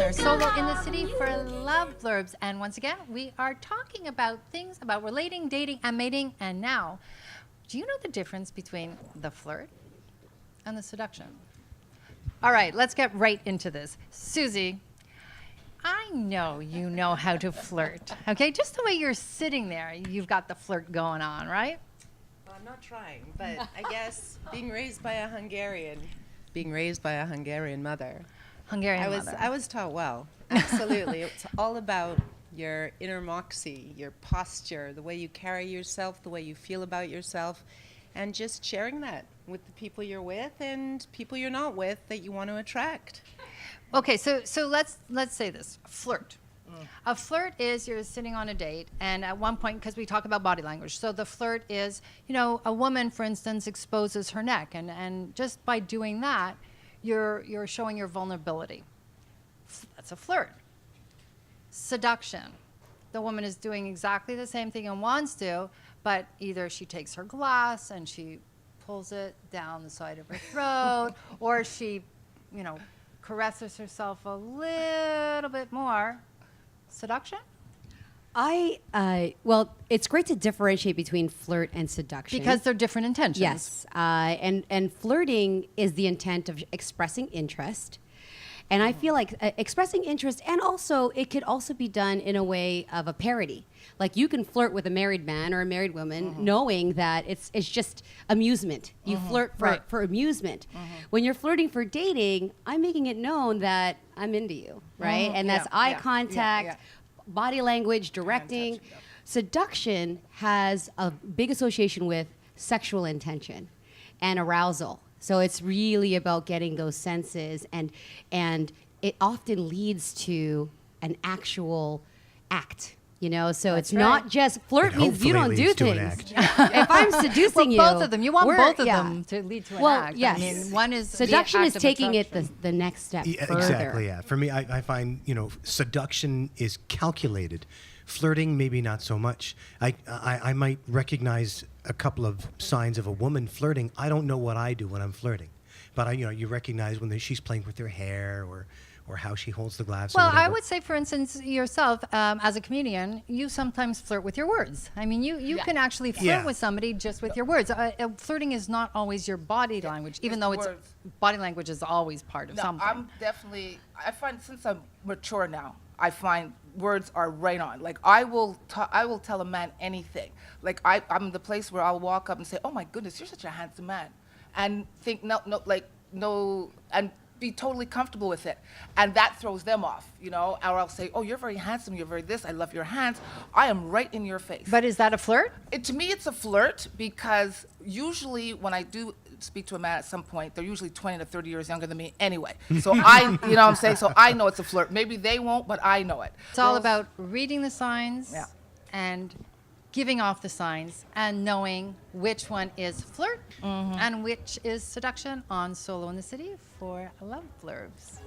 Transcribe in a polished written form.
Besner, solo in the city for Love Blurbs. And once again, we are talking about things about relating, dating, and mating. And now, do you know the difference between the flirt and the seduction? All right, let's get right into this. Susie, I know you know how to flirt, okay? Just the way you're sitting there, you've got the flirt going on, right? Well, I'm not trying, but I guess being raised by a Hungarian mother. I was taught well. Absolutely. It's all about your inner moxie, your posture, the way you carry yourself, the way you feel about yourself, and just sharing that with the people you're with and people you're not with that you want to attract. Okay, so let's say this, flirt. A flirt is you're sitting on a date, and at one point, because we talk about body language, so the flirt is, you know, a woman, for instance, exposes her neck, and just by doing that, you're showing your vulnerability. That's a flirt. Seduction. The woman is doing exactly the same thing and wants to, but either she takes her glass and she pulls it down the side of her throat, or she, you know, caresses herself a little bit more. Seduction? Well, it's great to differentiate between flirt and seduction. Because they're different intentions. Yes. And flirting is the intent of expressing interest. And I feel like expressing interest, and also it could also be done in a way of a parody. Like you can flirt with a married man or a married woman knowing that it's just amusement. You flirt for amusement. When you're flirting for dating, I'm making it known that I'm into you, right? And that's eye contact, body language, directing. Seduction has a big association with sexual intention and arousal. So it's really about getting those senses, and it often leads to an actual act, you know? So it's not just flirt means you don't do things. If I'm seducing you, both of them. You want both of them to lead to an act. Yes. I mean, one is seduction is taking it attraction. the next step further. Exactly, yeah. For me, I find, you know, seduction is calculated. Flirting, maybe not so much. I might recognize a couple of signs of a woman flirting. I don't know what I do when I'm flirting, but you recognize when she's playing with her hair or how she holds the glass. Well, or whatever. I would say, for instance, yourself as a comedian, you sometimes flirt with your words. I mean, you can actually flirt with somebody just with your words. Flirting is not always your body language, even though body language is always part of something. I find since I'm mature now, I find words are right on. Like I will tell a man anything. Like I'm in the place where I'll walk up and say, "Oh my goodness, you're such a handsome man," and think and be totally comfortable with it, and that throws them off, you know. Or I'll say, "Oh, you're very handsome. You're very this. I love your hands. I am right in your face." But is that a flirt? To me, it's a flirt because usually when I do speak to a man at some point, they're usually 20 to 30 years younger than me anyway. So you know what I'm saying? So I know it's a flirt. Maybe they won't, but I know it. It's all about reading the signs and giving off the signs and knowing which one is flirt and which is seduction on Solo in the City for Love Blurbs.